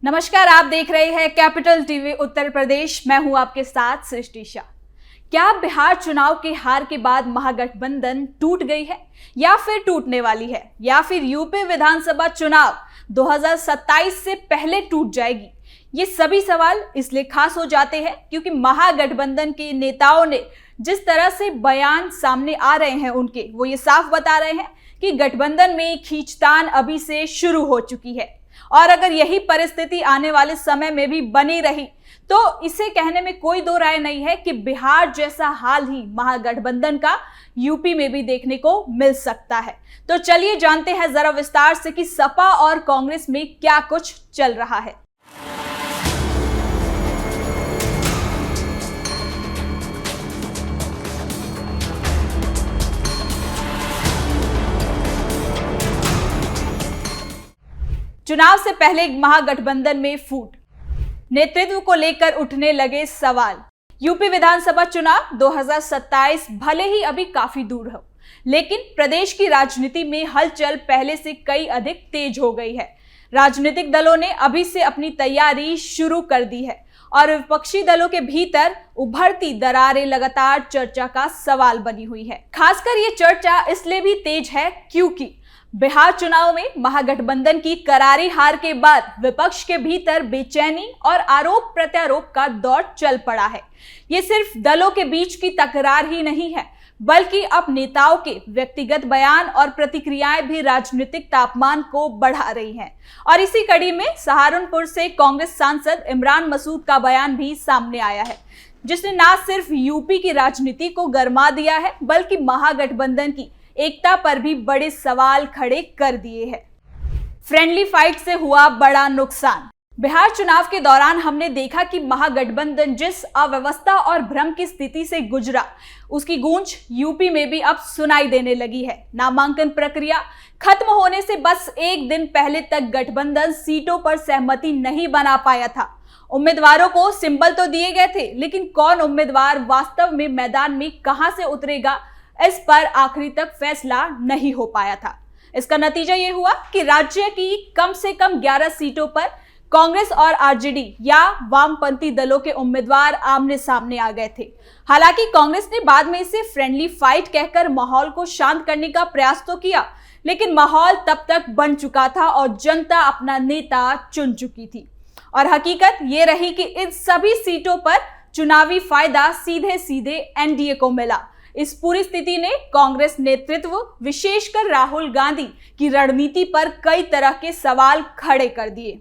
नमस्कार, आप देख रहे हैं कैपिटल टीवी उत्तर प्रदेश। मैं हूं आपके साथ सृष्टि शाह। क्या बिहार चुनाव के हार के बाद महागठबंधन टूट गई है या फिर टूटने वाली है, या फिर यूपी विधानसभा चुनाव 2027 से पहले टूट जाएगी? ये सभी सवाल इसलिए खास हो जाते हैं क्योंकि महागठबंधन के नेताओं ने जिस तरह से बयान सामने आ रहे हैं उनके, वो ये साफ बता रहे हैं कि गठबंधन में खींचतान अभी से शुरू हो चुकी है। और अगर यही परिस्थिति आने वाले समय में भी बनी रही तो इसे कहने में कोई दो राय नहीं है कि बिहार जैसा हाल ही महागठबंधन का यूपी में भी देखने को मिल सकता है। तो चलिए जानते हैं जरा विस्तार से कि सपा और कांग्रेस में क्या कुछ चल रहा है। चुनाव से पहले महागठबंधन में फूट, नेतृत्व को लेकर उठने लगे सवाल। यूपी विधानसभा चुनाव 2027 भले ही अभी काफी दूर हो, लेकिन प्रदेश की राजनीति में हलचल पहले से कई अधिक तेज हो गई है। राजनीतिक दलों ने अभी से अपनी तैयारी शुरू कर दी है और विपक्षी दलों के भीतर उभरती दरारें लगातार चर्चा का सवाल बनी हुई है। खासकर ये चर्चा इसलिए भी तेज है क्योंकि बिहार चुनाव में महागठबंधन की करारी हार के बाद विपक्ष के भीतर बेचैनी और आरोप प्रत्यारोप का दौर चल पड़ा है। ये सिर्फ दलों के बीच की तकरार ही नहीं है, बल्कि अब नेताओं के व्यक्तिगत बयान और प्रतिक्रियाएं भी राजनीतिक तापमान को बढ़ा रही हैं। और इसी कड़ी में सहारनपुर से कांग्रेस सांसद इमरान मसूद का बयान भी सामने आया है, जिसने न सिर्फ यूपी की राजनीति को गरमा दिया है, बल्कि महागठबंधन की एकता पर भी बड़े सवाल खड़े कर दिए हैं। फ्रेंडली फाइट से हुआ बड़ा नुकसान। बिहार चुनाव के दौरान हमने देखा कि महागठबंधन जिस अव्यवस्था और भ्रम की स्थिति से गुजरा, उसकी गूंज यूपी में भी अब सुनाई देने लगी है। नामांकन प्रक्रिया खत्म होने से बस एक दिन पहले तक गठबंधन सीटों पर सहमति नहीं बना पाया था। उम्मीदवारों को सिंबल तो दिए गए थे, लेकिन कौन उम्मीदवार वास्तव में मैदान में कहां से उतरेगा, इस पर आखिरी तक फैसला नहीं हो पाया था। इसका नतीजा ये हुआ कि राज्य की कम से कम 11 सीटों पर कांग्रेस और आरजेडी या वामपंथी दलों के उम्मीदवार आमने सामने आ गए थे। हालांकि कांग्रेस ने बाद में इसे फ्रेंडली फाइट कहकर माहौल को शांत करने का प्रयास तो किया, लेकिन माहौल तब तक बन चुका था और जनता अपना नेता चुन चुकी थी। और हकीकत ये रही कि इन सभी सीटों पर चुनावी फायदा सीधे सीधे एनडीए को मिला। इस पूरी स्थिति ने कांग्रेस नेतृत्व, विशेषकर राहुल गांधी की रणनीति पर कई तरह के सवाल खड़े कर दिए।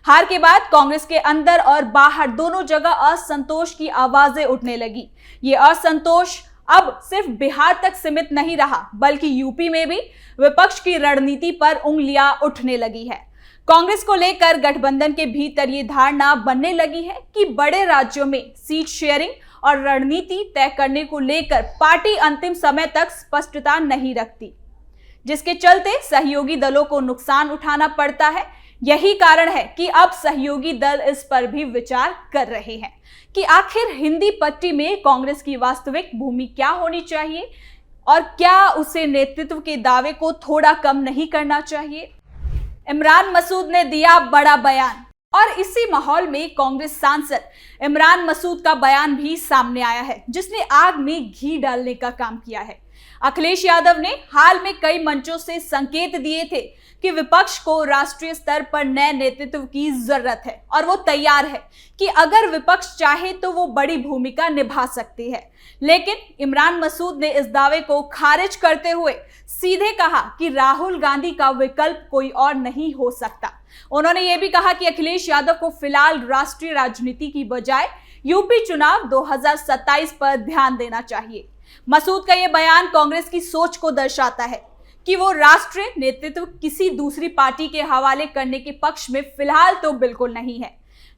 हार के बाद कांग्रेस के अंदर और बाहर दोनों जगह असंतोष की आवाजें उठने लगी। ये असंतोष अब सिर्फ बिहार तक सीमित नहीं रहा, बल्कि यूपी में भी विपक्ष की रणनीति पर उंगलियां उठने लगी है। कांग्रेस को लेकर गठबंधन के भीतर ये धारणा बनने लगी है कि बड़े राज्यों में सीट शेयरिंग और रणनीति तय करने को लेकर पार्टी अंतिम समय तक स्पष्टता नहीं रखती, जिसके चलते सहयोगी दलों को नुकसान उठाना पड़ता है। यही कारण है कि अब सहयोगी दल इस पर भी विचार कर रहे हैं कि आखिर हिंदी पट्टी में कांग्रेस की वास्तविक भूमि क्या होनी चाहिए और क्या उसे नेतृत्व के दावे को थोड़ा कम नहीं करना चाहिए। इमरान मसूद ने दिया बड़ा बयान और इसी माहौल में कांग्रेस सांसद इमरान मसूद का बयान भी सामने आया है, जिसने आग में घी डालने का काम किया है। अखिलेश यादव ने हाल में कई मंचों से संकेत दिए थे कि विपक्ष को राष्ट्रीय स्तर पर नए नेतृत्व की जरूरत है और वो तैयार है कि अगर विपक्ष चाहे तो वो बड़ी भूमिका निभा सकती है। लेकिन इमरान मसूद ने इस दावे को खारिज करते हुए सीधे कहा कि राहुल गांधी का विकल्प कोई और नहीं हो सकता। उन्होंने ये भी कहा कि अखिलेश यादव को फिलहाल राष्ट्रीय राजनीति की बजाय यूपी चुनाव 2027 पर ध्यान देना चाहिए। मसूद का यह बयान कांग्रेस की सोच को दर्शाता है कि वो राष्ट्रीय नेतृत्व किसी दूसरी पार्टी के हवाले करने के पक्ष में फिलहाल तो बिल्कुल नहीं है।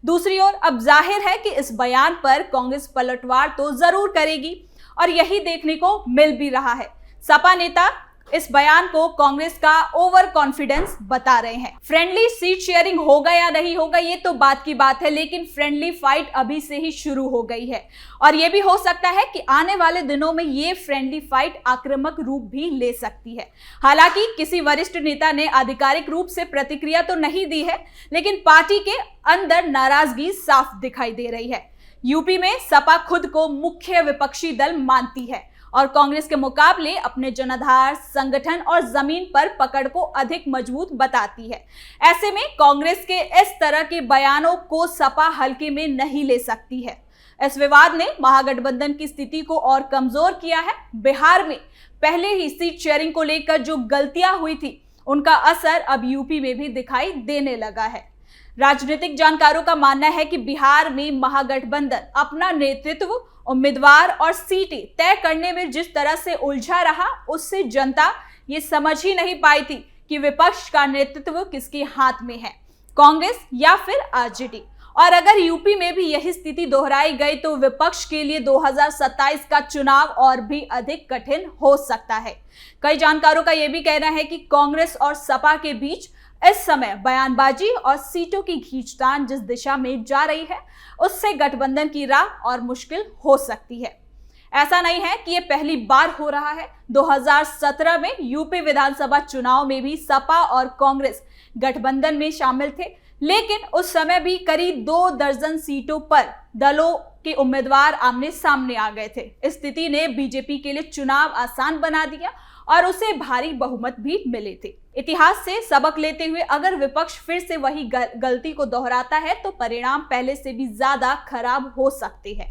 दूसरी ओर अब जाहिर है कि इस बयान पर कांग्रेस पलटवार तो जरूर करेगी और यही देखने को मिल भी रहा है। सपा नेता इस बयान को कांग्रेस का ओवर कॉन्फिडेंस बता रहे हैं। फ्रेंडली सीट शेयरिंग होगा या नहीं होगा ये तो बात की बात है, लेकिन फ्रेंडली फाइट अभी से ही शुरू हो गई है और ये भी हो सकता है कि आने वाले दिनों में ये फ्रेंडली फाइट आक्रामक रूप भी ले सकती है। हालांकि किसी वरिष्ठ नेता ने आधिकारिक रूप से प्रतिक्रिया तो नहीं दी है, लेकिन पार्टी के अंदर नाराजगी साफ दिखाई दे रही है। यूपी में सपा खुद को मुख्य विपक्षी दल मानती है और कांग्रेस के मुकाबले अपने जनाधार, संगठन और जमीन पर पकड़ को अधिक मजबूत बताती है। ऐसे में कांग्रेस के इस तरह के बयानों को सपा हल्के में नहीं ले सकती है। इस विवाद ने महागठबंधन की स्थिति को और कमजोर किया है। बिहार में पहले ही सीट शेयरिंग को लेकर जो गलतियां हुई थी, उनका असर अब यूपी में भी दिखाई देने लगा है। राजनीतिक जानकारों का मानना है कि बिहार में महागठबंधन अपना नेतृत्व, उम्मीदवार और सीटें तय करने में जिस तरह से उलझा रहा, उससे जनता ये समझ ही नहीं पाई थी कि विपक्ष का नेतृत्व किसके हाथ में है, कांग्रेस या फिर आरजेडी। और अगर यूपी में भी यही स्थिति दोहराई गई तो विपक्ष के लिए 2027 का चुनाव और भी अधिक कठिन हो सकता है। कई जानकारों का यह भी कहना है कि कांग्रेस और सपा के बीच इस समय बयानबाजी और सीटों की खींचतान जिस दिशा में जा रही है, उससे गठबंधन की राह और मुश्किल हो सकती है। ऐसा नहीं है कि ये पहली बार हो रहा है। 2017 में यूपी विधानसभा चुनाव में भी सपा और कांग्रेस गठबंधन में शामिल थे, लेकिन उस समय भी करीब 2 दर्जन सीटों पर दलों के उम्मीदवार आमने सामने आ गए थे। इस स्थिति ने बीजेपी के लिए चुनाव आसान बना दिया और उसे भारी बहुमत भी मिले थे। इतिहास से सबक लेते हुए अगर विपक्ष फिर से वही गलती को दोहराता है तो परिणाम पहले से भी ज्यादा खराब हो सकते हैं।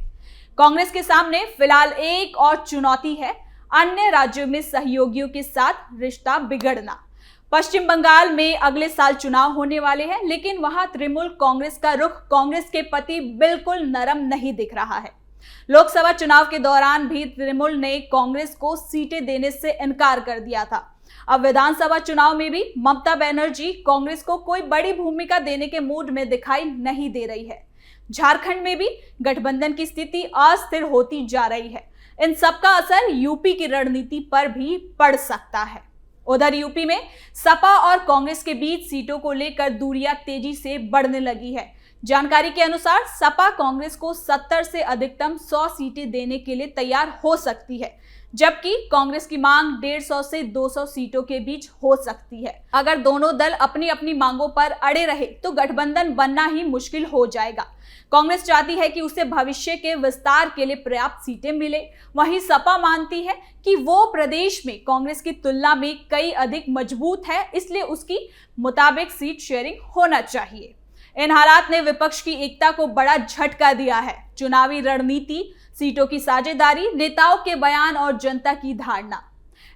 कांग्रेस के सामने फिलहाल एक और चुनौती है, अन्य राज्यों में सहयोगियों के साथ रिश्ता बिगड़ना। पश्चिम बंगाल में अगले साल चुनाव होने वाले हैं, लेकिन वहां तृणमूल कांग्रेस का रुख कांग्रेस के प्रति बिल्कुल नरम नहीं दिख रहा है। लोकसभा चुनाव के दौरान भी तृणमूल ने कांग्रेस को सीटें देने से इनकार कर दिया था। अब विधानसभा चुनाव में भी ममता बनर्जी कांग्रेस को कोई बड़ी भूमिका देने के मूड में दिखाई नहीं दे रही है। झारखंड में भी गठबंधन की स्थिति अस्थिर होती जा रही है। इन सबका असर यूपी की रणनीति पर भी पड़ सकता है। उधर यूपी में सपा और कांग्रेस के बीच सीटों को लेकर दूरियां तेजी से बढ़ने लगी है। जानकारी के अनुसार सपा कांग्रेस को 70 से अधिकतम 100 सीटें देने के लिए तैयार हो सकती है, जबकि कांग्रेस की मांग 150 से 200 सीटों के बीच हो सकती है। अगर दोनों दल अपनी अपनी मांगों पर अड़े रहे तो गठबंधन बनना ही मुश्किल हो जाएगा। कांग्रेस चाहती है कि उसे भविष्य के विस्तार के लिए पर्याप्त सीटें मिले, वहीं सपा मानती है कि वो प्रदेश में कांग्रेस की तुलना में कई अधिक मजबूत है, इसलिए उसकी मुताबिक सीट शेयरिंग होना चाहिए। इन हालात ने विपक्ष की एकता को बड़ा झटका दिया है। चुनावी रणनीति, सीटों की साझेदारी, नेताओं के बयान और जनता की धारणा,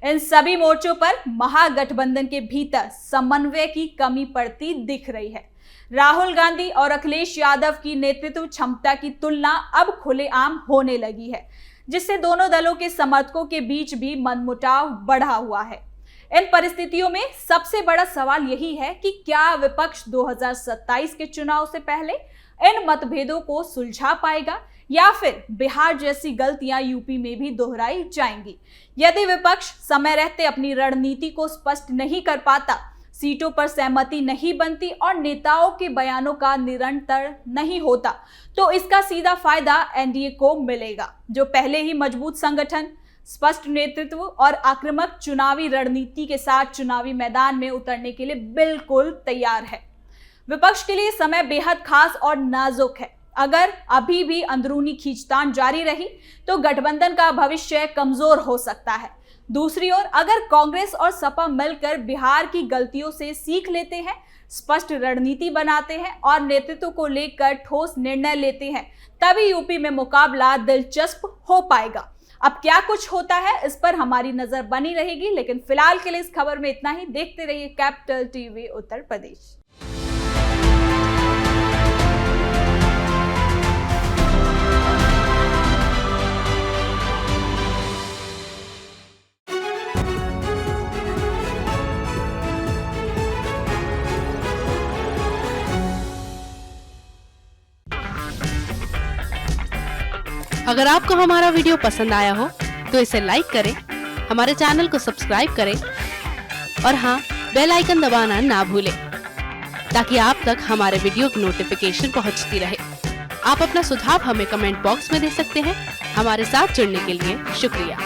इन सभी मोर्चों पर महागठबंधन के भीतर समन्वय की कमी पड़ती दिख रही है। राहुल गांधी और अखिलेश यादव की नेतृत्व क्षमता की तुलना अब खुलेआम होने लगी है, जिससे दोनों दलों के समर्थकों के बीच भी मनमुटाव बढ़ा हुआ है। इन परिस्थितियों में सबसे बड़ा सवाल यही है कि क्या विपक्ष 2027 के चुनाव से पहले इन मतभेदों को सुलझा पाएगा या फिर बिहार जैसी गलतियां यूपी में भी दोहराई जाएंगी। यदि विपक्ष समय रहते अपनी रणनीति को स्पष्ट नहीं कर पाता, सीटों पर सहमति नहीं बनती और नेताओं के बयानों का निरंतर नहीं होता, तो इसका सीधा फायदा एनडीए को मिलेगा, जो पहले ही मजबूत संगठन, स्पष्ट नेतृत्व और आक्रामक चुनावी रणनीति के साथ चुनावी मैदान में उतरने के लिए बिल्कुल तैयार है। विपक्ष के लिए समय बेहद खास और नाजुक है। अगर अभी भी अंदरूनी खींचतान जारी रही तो गठबंधन का भविष्य कमजोर हो सकता है। दूसरी ओर अगर कांग्रेस और सपा मिलकर बिहार की गलतियों से सीख लेते हैं, स्पष्ट रणनीति बनाते हैं और नेतृत्व को लेकर ठोस निर्णय लेते हैं, तभी यूपी में मुकाबला दिलचस्प हो पाएगा। अब क्या कुछ होता है इस पर हमारी नजर बनी रहेगी, लेकिन फिलहाल के लिए इस खबर में इतना ही। देखते रहिए कैपिटल टीवी उत्तर प्रदेश। अगर आपको हमारा वीडियो पसंद आया हो तो इसे लाइक करें, हमारे चैनल को सब्सक्राइब करें और हाँ, बेल आइकन दबाना ना भूलें ताकि आप तक हमारे वीडियो की नोटिफिकेशन पहुंचती रहे। आप अपना सुझाव हमें कमेंट बॉक्स में दे सकते हैं। हमारे साथ जुड़ने के लिए शुक्रिया।